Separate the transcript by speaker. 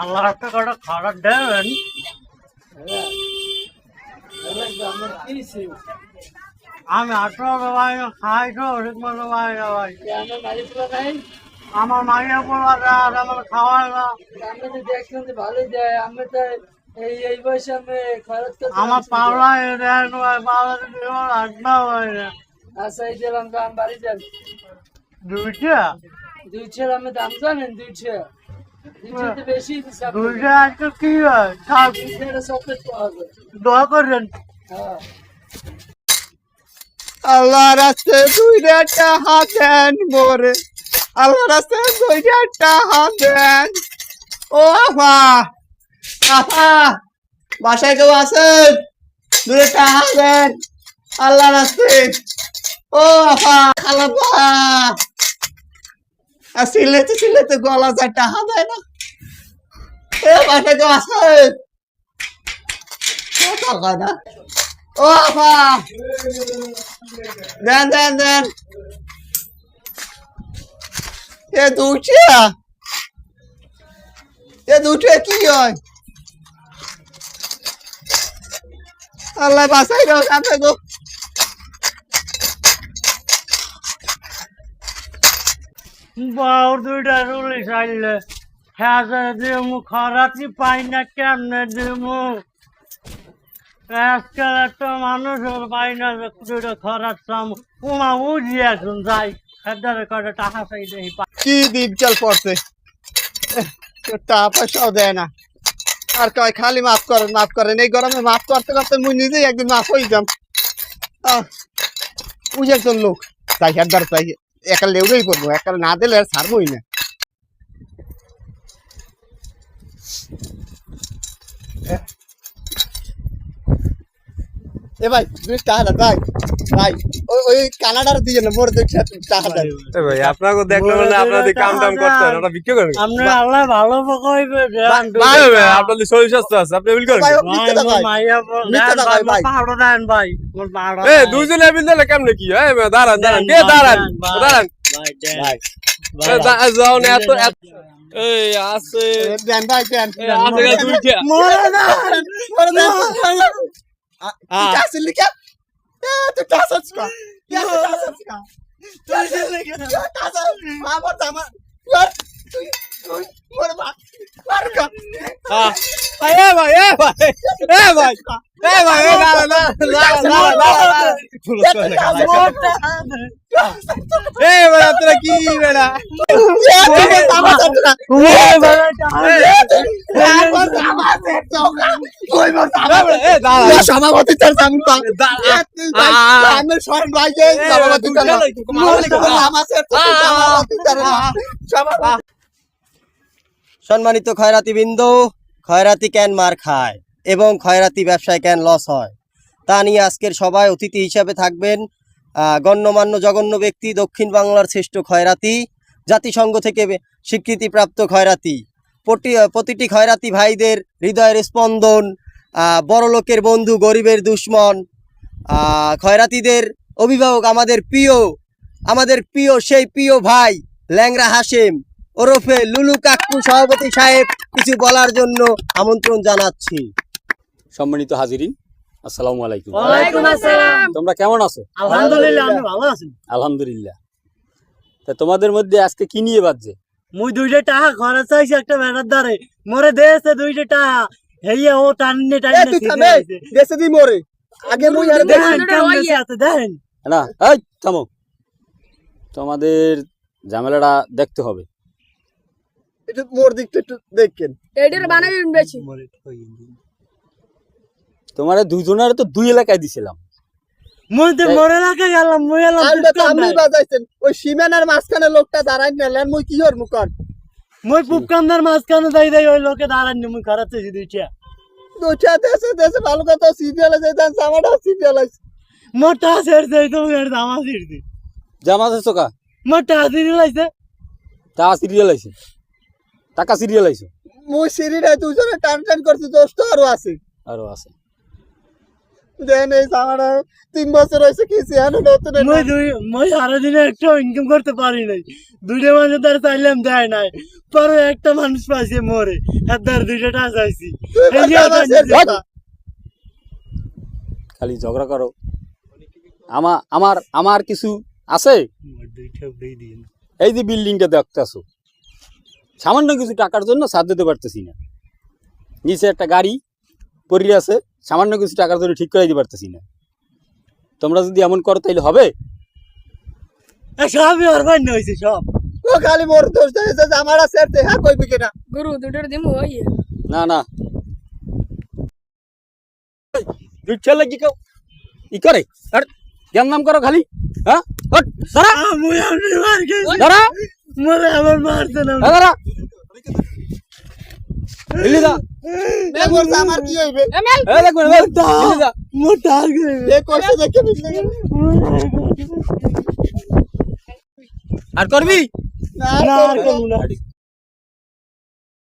Speaker 1: আল্লাহ একটা কটা খাবার দেবেন। আমি 18 ভাই খাই তো ঠিক মতো ভাই ভাই আমার মাইয়া বলা আমার খাওয়ায় না। আমার পাওলা রাখবা হয় না।
Speaker 2: আচ্ছা এই দিলাম দাম বাড়ি যান
Speaker 1: দুইটা
Speaker 2: 200 আমি দাম জানেন 200 বেশি
Speaker 1: দুইটা একটা কি হয় খাও
Speaker 2: চকলেট পাওয়া যায়
Speaker 1: দোয়া করেন।
Speaker 2: হ্যাঁ
Speaker 3: আল্লাহ রাস্তে দুইটা হাত দেন মোরে, আল্লাহ রাস্তে দুইটা হাত দেন। ও আফা, আফা বাসায় কেউ আছেন? দুইটা হাত দেন আল্লাহ রাস্তে। ও আফা খালাপা সিলেতে গলা চারটা হাত দেয় না। এ বাসায় কেউ আছেন? না ও আফা দেন এ দুটা কি হয়? আল্লাহ বাসাই দাও সাথে গো।
Speaker 1: বাউর দুইটা রুলি চাইলে হ্যাঁ দিমু খরাতি পাই না কেমনে দিমু। আজকাল একটা মানুষের পাই না যে দুইটা খরাত চাম উমা উজি এখন যাই খাদ্যারে কটা টাকা চাই দেখি
Speaker 3: কি দ্বীপ জল পড়ছে, টাকা পয়সাও দেয় না। আর কয় খালি মাফ করেন। এই গরমে মাফ করতে করতে মুই নিজেই একদিন মাফ হয়ে যাম। উজি একজন লোক তাই হেদার চাই একাল লেউরেই পড়বো, একাল না দিলে আর ছাড়বই না। এ ভাই দুই টাকা ভাই ভাই ওই কানাডার দিয়ে না মোর দুই টাকা দেন
Speaker 4: ভাই। আপনাকে দেখলে মানে আপনাদের কাম টাম করতে হয় ওটা বিক্রি করেন।
Speaker 1: আপনি আল্লাহ ভালো কইবে
Speaker 4: ভাই আপনাদের শরীর স্বাস্থ্য আছে আপনি বিল করেন।
Speaker 1: মাইয়া ভাই পাউডার দেন ভাই মোর পাউডার
Speaker 4: এই দুইজনে বিল দিলে কেমনে কি হয়? দাঁড়ান কে দাঁড়ান
Speaker 1: ভাই
Speaker 4: যাও না এত এই আছে
Speaker 3: দেন ভাই দেন
Speaker 4: আছে দুইটা
Speaker 1: মোরে দেন
Speaker 3: তুই আসলি কে? তুই টাসাস কা?
Speaker 4: কি বেড়া
Speaker 3: সভাপতি
Speaker 5: সম্মানিত খয়রাতি বিন্দু, খয়রাতি কেন মার খায় এবং খয়রাতি ব্যবসায় কেন লস হয় তা নিয়ে আজকের সবাই অতিথি হিসাবে থাকবেন গণ্যমান্য জঘন্য ব্যক্তি, দক্ষিণ বাংলার শ্রেষ্ঠ খয়রাতি, জাতিসংঘ থেকে স্বীকৃতিপ্রাপ্ত খয়রাতি, প্রতিটি খয়রাতি ভাইদের হৃদয়ের স্পন্দন, বড়লোকের বন্ধু গরিবের দুশ্মন, খয়রাতিদের অভিভাবক, আমাদের প্রিয় সেই প্রিয় ভাই ল্যাংরা হাশেম ওরফে লুলু কাকু সভাপতি সাহেব কিছু বলার জন্য আমন্ত্রণ জানাচ্ছি।
Speaker 6: সম্মানিত হাজিরিন, আসসালামু আলাইকুম।
Speaker 1: ওয়ালাইকুম আসসালাম।
Speaker 6: তোমরা কেমন আছো?
Speaker 1: আলহামদুলিল্লাহ আমি ভালো আছি।
Speaker 6: আলহামদুলিল্লাহ। তা তোমাদের মধ্যে আজকে কি নিয়ে বাজছে?
Speaker 1: মুই দুইটা টাকা খরচ চাইছি একটা ব্যাটার দ্বারে মোরে দেছে দুইটা টাকা হেইয়া ও টাননে
Speaker 3: দেশে দি মোরে আগে মুই আর
Speaker 1: দেখেন কেমনে আছে দেখেন
Speaker 6: না এই থামো, তোমাদের ঝামেলাটা দেখতে হবে।
Speaker 3: একটু মোর দিকটা একটু দেখেন।
Speaker 2: এটার বানাবি বেশি
Speaker 6: তোমার দুজনের তো দুই এলাকায় দিছিলাম।
Speaker 1: মুই তো মোরে লাগে গেলাম মুই এলাম
Speaker 3: আপনি বাজাইছেন ওই সীমানার মাঝখানে লোকটা দাঁড়াই নিলেন মুই কি হর মুকর
Speaker 1: মুই পুপকান্দার মাঝখানে যাই ওই লোকে দাঁড়ান মুই খরচ চাইছি দুইটা
Speaker 3: দেশে ভালো কথা সিরিয়াল আছে দেন জামাটা সিরিয়াল আছে
Speaker 1: মোটা সের যাই তো এর জামা সিরদি
Speaker 6: জামা আছে চোকা
Speaker 1: মোটা সিরিয়াল আছে
Speaker 6: তা সিরিয়াল আছে টাকা সিরিয়াল আছে
Speaker 3: মুই সিরিয়াল দুজনে টান করতে দোস্ত আরো আছে
Speaker 6: আরো আছে।
Speaker 3: দেন এই জামাটা 3 বছর হয়েছে কিছু এনে নতুন
Speaker 1: মই সারাদিনে একটা ইনকাম করতে পারি নাই, দুইটা মানুষ তার চাইলাম দেয় নাই, পরে একটা মানুষ পাইছে মরে, আর তার দুইটা টাকা চাইছি।
Speaker 6: খালি ঝগড়া করো। আমার কিছু আছে। এই যে বিল্ডিংটা দেখতেছো, সামান্য কিছু টাকার জন্য ছাদ দিতে পারতেছি না। নিচে একটা গাড়ি পড়ে আছে, সামান্য কিছু টাকার জন্য ঠিক করে দিতে পারতেছি না। তোমরা যদি এমন করো তাহলে হবে?
Speaker 1: সবই ওর বান্য হয়েছে সব।
Speaker 3: ও খালি মোর দোষ দেয় যে আমার আছে হ্যাঁ কইবি কিনা
Speaker 2: গরু দুটোর দিমু ওই
Speaker 6: না না, দুই ছেলে কি কেউ ই করে আর জ্ঞান নাম করো খালি। হ্যাঁ দাঁড়া
Speaker 1: মুই আপনি মার খেয়েছি,
Speaker 6: দাঁড়া
Speaker 1: মরে আমার মারছে না।
Speaker 6: দাঁড়া দিল্লি যা,
Speaker 3: মোর আমার কি হইবে
Speaker 6: দিল্লি যা।
Speaker 1: মোটা
Speaker 3: এ কষ্ট দেখে নিলে
Speaker 6: আর করবি
Speaker 3: না
Speaker 1: না আর
Speaker 3: করবো
Speaker 1: করবো
Speaker 3: না।
Speaker 1: না।